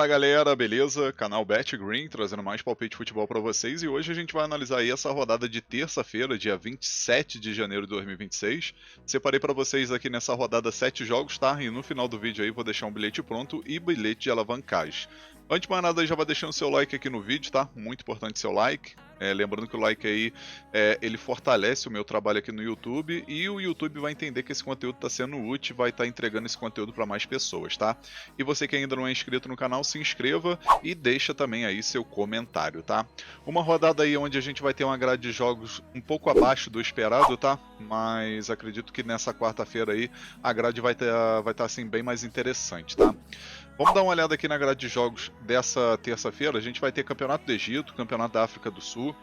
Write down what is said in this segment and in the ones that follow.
Fala galera, beleza? Canal Bet Green trazendo mais palpite de futebol para vocês e hoje a gente vai analisar aí essa rodada de terça-feira, dia 27 de janeiro de 2026. Separei para vocês aqui nessa rodada 7 jogos, tá? E no final do vídeo aí vou deixar um bilhete pronto e bilhete de alavancagem. Antes de mais nada, já vai deixando seu like aqui no vídeo, tá? Muito importante seu like. Lembrando que o like aí, ele fortalece o meu trabalho aqui no YouTube e o YouTube vai entender que esse conteúdo está sendo útil e vai estar entregando esse conteúdo para mais pessoas, tá? E você que ainda não é inscrito no canal, se inscreva e deixa também aí seu comentário, tá? Uma rodada aí onde a gente vai ter uma grade de jogos um pouco abaixo do esperado, tá? Mas acredito que nessa quarta-feira aí a grade vai estar assim bem mais interessante, tá? Vamos dar uma olhada aqui na grade de jogos dessa terça-feira. A gente vai ter Campeonato do Egito, Campeonato da África do Sul.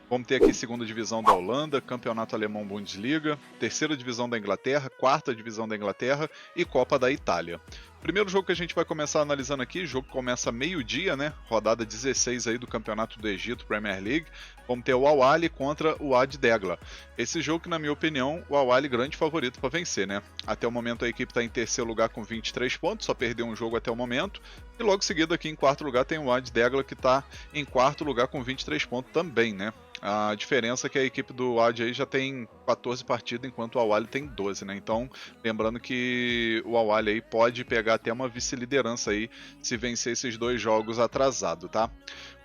Vamos ter aqui segunda divisão da Holanda, Campeonato Alemão Bundesliga, terceira divisão da Inglaterra, quarta divisão da Inglaterra e Copa da Itália. Primeiro jogo que a gente vai começar analisando aqui, o jogo começa meio-dia, né? Rodada 16 aí do Campeonato do Egito, Premier League. Vamos ter o Al Ahly contra o Wydad Degla. Esse jogo que, na minha opinião, o Al Ahly grande favorito para vencer, né? Até o momento a equipe está em terceiro lugar com 23 pontos, só perdeu um jogo até o momento. E logo seguido aqui em quarto lugar tem o Wydad Degla que está em quarto lugar com 23 pontos também, né? A diferença é que a equipe do Wydad aí já tem 14 partidas, enquanto o Al Ahly tem 12, né? Então, lembrando que o Al Ahly aí pode pegar até uma vice-liderança aí se vencer esses dois jogos atrasado, tá?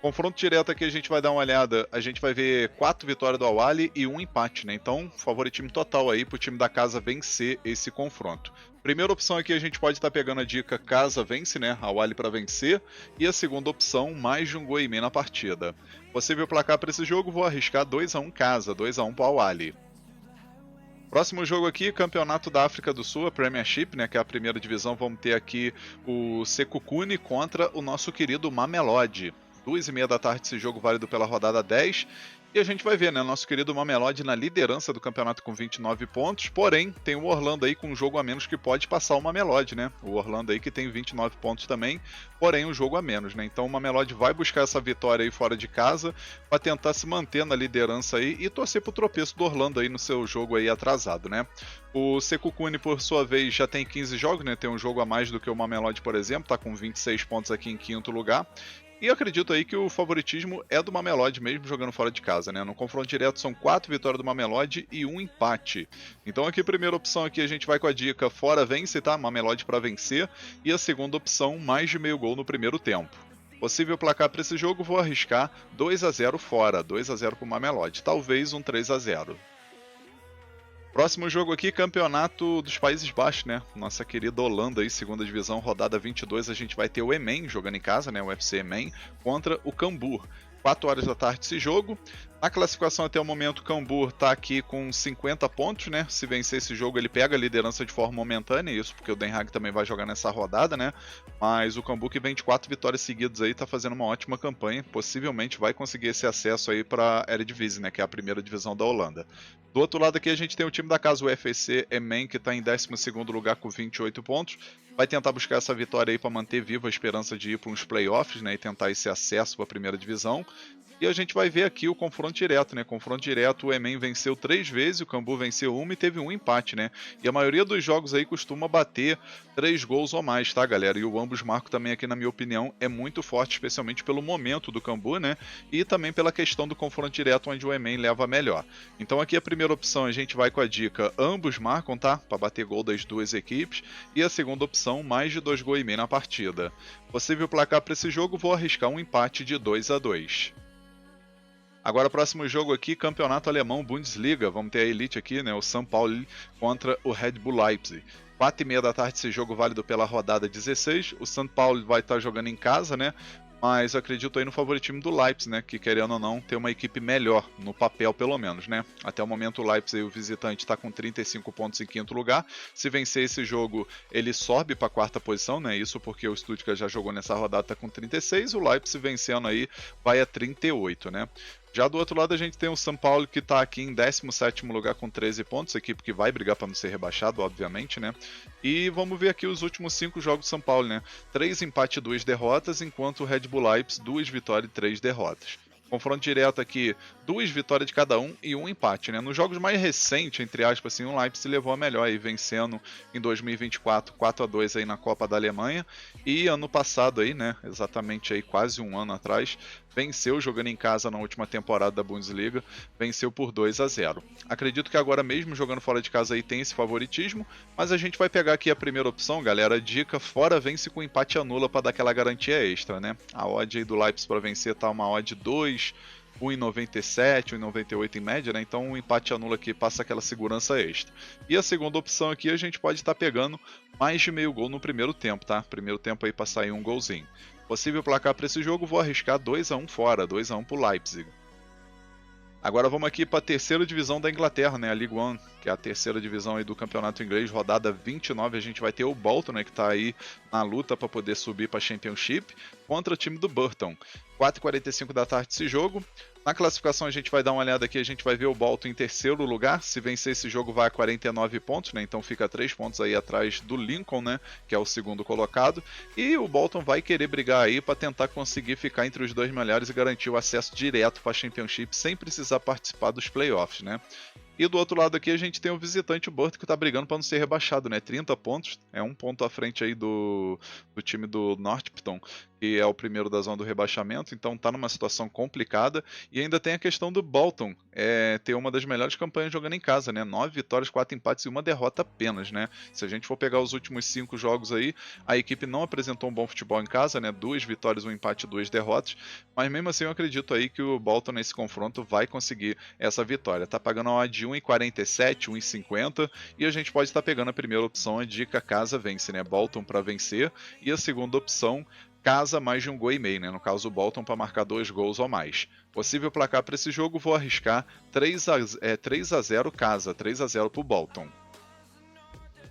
Confronto direto aqui a gente vai dar uma olhada, a gente vai ver 4 vitórias do Al Ahly e 1 empate, né? Então, favoritismo total aí pro time da casa vencer esse confronto. Primeira opção aqui a gente pode estar pegando a dica casa vence, né? Al Ahly para vencer. E a segunda opção, mais de um gol e meio na partida. Possível placar para esse jogo, vou arriscar 2-1 casa, 2-1 para o Al Ahly. Próximo jogo aqui, Campeonato da África do Sul, a Premiership, né, que é a primeira divisão. Vamos ter aqui o Sekhukhune contra o nosso querido Mamelodi. 2h30 da tarde esse jogo válido pela rodada 10. E a gente vai ver, né, nosso querido Mamelodi na liderança do campeonato com 29 pontos, porém tem o Orlando aí com um jogo a menos que pode passar o Mamelodi, né? O Orlando aí que tem 29 pontos também, porém um jogo a menos, né? Então o Mamelodi vai buscar essa vitória aí fora de casa para tentar se manter na liderança aí e torcer pro tropeço do Orlando aí no seu jogo aí atrasado, né? O Sekhukhune, por sua vez, já tem 15 jogos, né? Tem um jogo a mais do que o Mamelodi, por exemplo, tá com 26 pontos aqui em quinto lugar. E eu acredito aí que o favoritismo é do Mamelodi mesmo jogando fora de casa, né? No confronto direto são 4 vitórias do Mamelodi e 1 empate. Então aqui, primeira opção aqui, a gente vai com a dica fora vence, tá? Mamelodi para vencer. E a segunda opção, mais de meio gol no primeiro tempo. Possível placar para esse jogo, vou arriscar 2-0 fora, 2-0 para o Mamelodi. Talvez um 3-0. Próximo jogo aqui, Campeonato dos Países Baixos, né? Nossa querida Holanda aí, segunda divisão, rodada 22, a gente vai ter o Emmen jogando em casa, né? O FC Emmen contra o Cambuur. 4 horas da tarde esse jogo. Na classificação até o momento, o Cambuur está aqui com 50 pontos, né? Se vencer esse jogo, ele pega a liderança de forma momentânea, isso porque o Den Haag também vai jogar nessa rodada, né? Mas o Cambuur que vem de 4 vitórias seguidas aí, tá fazendo uma ótima campanha, possivelmente vai conseguir esse acesso aí para a Eredivisie, né? Que é a primeira divisão da Holanda. Do outro lado aqui a gente tem o time da casa, o FEC Emmen, que está em 12º lugar com 28 pontos. Vai tentar buscar essa vitória aí para manter viva a esperança de ir para uns playoffs, né? E tentar esse acesso para a primeira divisão. E a gente vai ver aqui o confronto direto, né? Confronto direto, o Emmen venceu 3 vezes, o Cambuur venceu 1 e teve um empate, né? E a maioria dos jogos aí costuma bater 3 gols ou mais, tá, galera? E o ambos marcam também aqui, na minha opinião, é muito forte, especialmente pelo momento do Cambuur, né? E também pela questão do confronto direto, onde o Emmen leva melhor. Então aqui a primeira opção, a gente vai com a dica ambos marcam, tá? Para bater gol das duas equipes. E a segunda opção, mais de 2 gols e meio na partida. Possível placar para esse jogo, vou arriscar um empate de 2-2. Agora, próximo jogo aqui, Campeonato Alemão Bundesliga. Vamos ter a elite aqui, né? O São Paulo contra o Red Bull Leipzig. 4h30 da tarde, esse jogo válido pela rodada 16. O São Paulo vai estar jogando em casa, né? Mas eu acredito aí no favoritismo do Leipzig, né? Que querendo ou não, tem uma equipe melhor, no papel pelo menos, né? Até o momento o Leipzig, o visitante, está com 35 pontos em quinto lugar. Se vencer esse jogo, ele sobe para a quarta posição, né? Isso porque o Stuttgart já jogou nessa rodada, está com 36. O Leipzig vencendo aí vai a 38, né? Já do outro lado a gente tem o São Paulo que está aqui em 17º lugar com 13 pontos, equipe que vai brigar para não ser rebaixado, obviamente, né? E vamos ver aqui os últimos 5 jogos do São Paulo, né? 3 empates e 2 derrotas, enquanto o Red Bull Leipzig 2 vitórias e 3 derrotas. Confronto direto aqui, 2 vitórias de cada um e um empate, né? Nos jogos mais recentes, entre aspas, assim, o Leipzig levou a melhor aí, vencendo em 2024 4-2 aí na Copa da Alemanha, e ano passado aí, né, exatamente aí quase um ano atrás, venceu jogando em casa na última temporada da Bundesliga, venceu por 2-0. Acredito que agora mesmo jogando fora de casa aí tem esse favoritismo, mas a gente vai pegar aqui a primeira opção, galera, dica, fora vence com empate anula para dar aquela garantia extra, né? A odd aí do Leipzig para vencer tá uma odd 2, 1,97, 1,98 em média, né? Então o empate anula aqui passa aquela segurança extra. E a segunda opção aqui a gente pode estar pegando mais de meio gol no primeiro tempo, tá? Primeiro tempo aí para sair um golzinho. Possível placar para esse jogo, vou arriscar 2-1 fora, 2-1 para o Leipzig. Agora vamos aqui para a terceira divisão da Inglaterra, né, a League One, que é a terceira divisão aí do campeonato inglês, rodada 29, a gente vai ter o Bolton, né, que está aí na luta para poder subir para a Championship, contra o time do Burton. 4h45 da tarde esse jogo. Na classificação a gente vai dar uma olhada aqui, a gente vai ver o Bolton em terceiro lugar, se vencer esse jogo vai a 49 pontos, né, então fica 3 pontos aí atrás do Lincoln, né, que é o segundo colocado, e o Bolton vai querer brigar aí para tentar conseguir ficar entre os dois melhores e garantir o acesso direto para a Championship sem precisar participar dos playoffs, né. E do outro lado aqui a gente tem o visitante, o Burton, que está brigando para não ser rebaixado, né? 30 pontos, é um ponto à frente aí do time do Northampton, que é o primeiro da zona do rebaixamento, então está numa situação complicada. E ainda tem a questão do Bolton, ter uma das melhores campanhas jogando em casa, né? 9 vitórias, 4 empates e uma derrota apenas, né? Se a gente for pegar os últimos 5 jogos aí, a equipe não apresentou um bom futebol em casa, né? 2 vitórias, 1 empate e 2 derrotas, mas mesmo assim eu acredito aí que o Bolton nesse confronto vai conseguir essa vitória. Tá pagando uma de 1,47, 1,50 e a gente pode estar pegando a primeira opção, a dica casa vence, né? Bolton para vencer, e a segunda opção, casa mais de um gol e meio, né? No caso o Bolton para marcar 2 gols ou mais. Possível placar para esse jogo, vou arriscar 3-0 casa, 3-0 para o Bolton.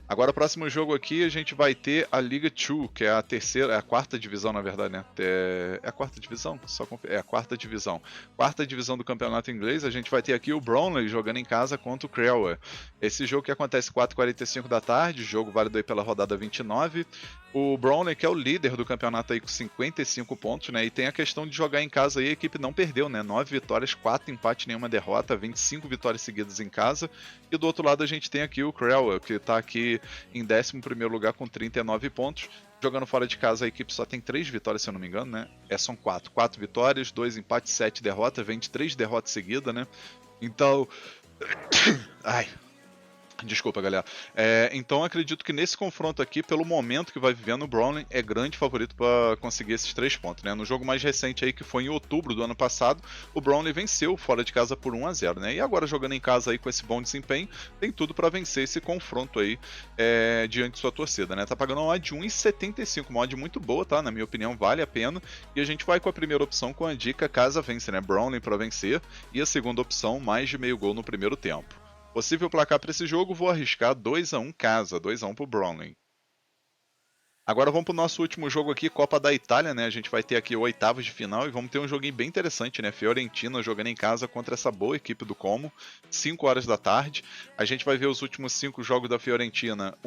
Agora, o próximo jogo aqui, a gente vai ter a Liga 2, que é a terceira, é a quarta divisão, na verdade, né? É a quarta divisão? É a quarta divisão. Quarta divisão do campeonato inglês, a gente vai ter aqui o Brownlee jogando em casa contra o Crewe. Esse jogo que acontece 4h45 da tarde, jogo válido aí pela rodada 29. O Brownlee, que é o líder do campeonato aí com 55 pontos, né? E tem a questão de jogar em casa aí, a equipe não perdeu, né? 9 vitórias, 4 empates, nenhuma derrota, 25 vitórias seguidas em casa. E do outro lado a gente tem aqui o Crewe, que tá aqui em 11º lugar com 39 pontos. Jogando fora de casa, a equipe só tem 3 vitórias, se eu não me engano, né? São 4 vitórias, 2 empates, 7 derrotas, vem de 3 derrotas seguidas, né? Então... Ai... Desculpa, galera. Então acredito que nesse confronto aqui, pelo momento que vai vivendo, o Brownlee é grande favorito para conseguir esses 3 pontos, né? No jogo mais recente aí, que foi em outubro do ano passado, o Brownlee venceu fora de casa por 1-0, né? E agora jogando em casa aí com esse bom desempenho, tem tudo para vencer esse confronto aí diante de sua torcida, né? Tá pagando uma odd de 1,75, uma odd muito boa, tá? Na minha opinião, vale a pena. E a gente vai com a primeira opção com a dica casa vence, né? Brownlee para vencer, e a segunda opção, mais de meio gol no primeiro tempo. Possível placar para esse jogo, vou arriscar 2-1 casa, 2-1 para o Brownlee. Agora vamos para o nosso último jogo aqui, Copa da Itália, né? A gente vai ter aqui o oitavos de final e vamos ter um joguinho bem interessante, né? Fiorentina jogando em casa contra essa boa equipe do Como, 5 horas da tarde. A gente vai ver os últimos 5 jogos da Fiorentina,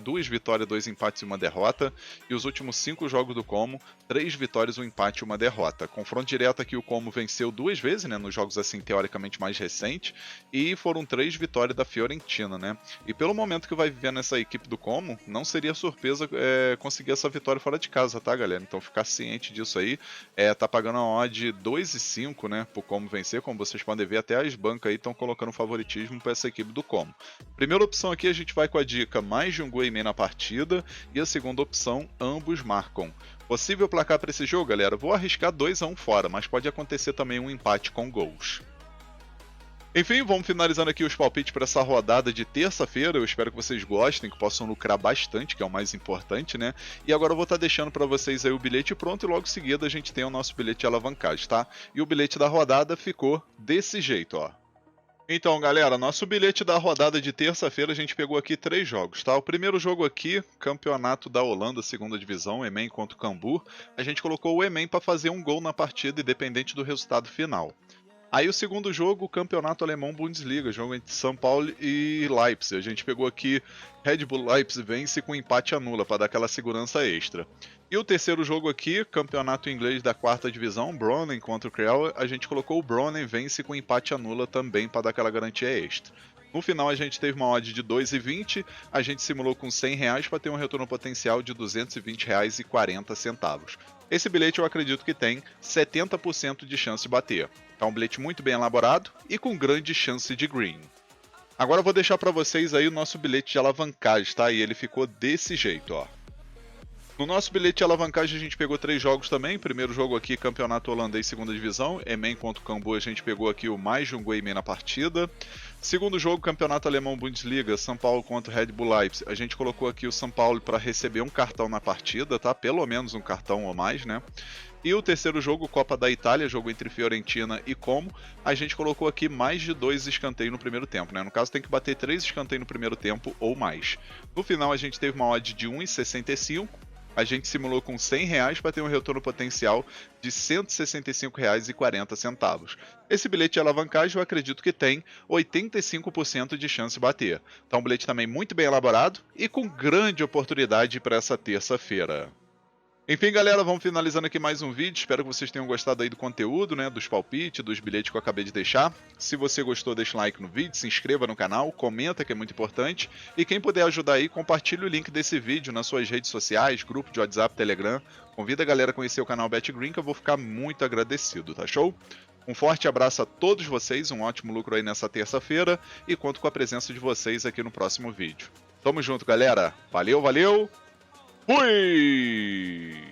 2 vitórias, 2 empates e 1 derrota. E os últimos 5 jogos do Como, 3 vitórias, 1 empate e 1 derrota. Confronto direto aqui, o Como venceu 2 vezes, né? Nos jogos assim, teoricamente mais recentes. E foram 3 vitórias da Fiorentina, né? E pelo momento que vai vivendo essa equipe do Como, não seria surpresa conseguir essa vitória fora de casa, tá, galera? Então ficar ciente disso aí. Tá pagando uma odd 2,5, né, pro Como vencer. Como vocês podem ver, até as bancas aí estão colocando favoritismo para essa equipe do Como. Primeira opção aqui, a gente vai com a dica mais de um gol e meio na partida. E a segunda opção, ambos marcam. Possível placar para esse jogo, galera? Vou arriscar 2-1 fora, mas pode acontecer também um empate com gols. Enfim, vamos finalizando aqui os palpites para essa rodada de terça-feira. Eu espero que vocês gostem, que possam lucrar bastante, que é o mais importante, né? E agora eu vou estar deixando para vocês aí o bilhete pronto e logo em seguida a gente tem o nosso bilhete de alavancagem, tá? E o bilhete da rodada ficou desse jeito, ó. Então, galera, nosso bilhete da rodada de terça-feira, a gente pegou aqui 3 jogos, tá? O primeiro jogo aqui, Campeonato da Holanda, segunda divisão, Emmen contra o Cambuur. A gente colocou o Emmen para fazer um gol na partida, independente do resultado final. Aí o segundo jogo, o Campeonato Alemão Bundesliga, jogo entre São Paulo e Leipzig. A gente pegou aqui Red Bull Leipzig vence com empate anula para dar aquela segurança extra. E o terceiro jogo aqui, Campeonato Inglês da quarta divisão, Bronnen contra o Crewe, a gente colocou o Bronnen vence com empate anula também para dar aquela garantia extra. No final a gente teve uma odd de 2,20, a gente simulou com R$100 para ter um retorno potencial de R$220,40. Esse bilhete eu acredito que tem 70% de chance de bater. É um bilhete muito bem elaborado e com grande chance de green. Agora eu vou deixar para vocês aí o nosso bilhete de alavancagem, tá? E ele ficou desse jeito, ó. No nosso bilhete de alavancagem a gente pegou 3 jogos também. Primeiro jogo aqui, Campeonato Holandês Segunda Divisão. Emen contra o Cambuur, a gente pegou aqui o mais de um gol e meio na partida. Segundo jogo, Campeonato Alemão Bundesliga, São Paulo contra o Red Bull Leipzig. A gente colocou aqui o São Paulo para receber um cartão na partida, tá? Pelo menos um cartão ou mais, né? E o terceiro jogo, Copa da Itália, jogo entre Fiorentina e Como, a gente colocou aqui mais de 2 escanteios no primeiro tempo, né? No caso tem que bater 3 escanteios no primeiro tempo ou mais. No final a gente teve uma odd de 1,65, a gente simulou com R$100 para ter um retorno potencial de R$165,40. Esse bilhete de alavancagem eu acredito que tem 85% de chance de bater. Então um bilhete também muito bem elaborado e com grande oportunidade para essa terça-feira. Enfim, galera, vamos finalizando aqui mais um vídeo. Espero que vocês tenham gostado aí do conteúdo, né? Dos palpites, dos bilhetes que eu acabei de deixar. Se você gostou, deixa um like no vídeo, se inscreva no canal, comenta que é muito importante. E quem puder ajudar aí, compartilhe o link desse vídeo nas suas redes sociais, grupo de WhatsApp, Telegram. Convida a galera a conhecer o canal BetGreen, que eu vou ficar muito agradecido, tá show? Um forte abraço a todos vocês, um ótimo lucro aí nessa terça-feira e conto com a presença de vocês aqui no próximo vídeo. Tamo junto, galera. Valeu, valeu! Fui!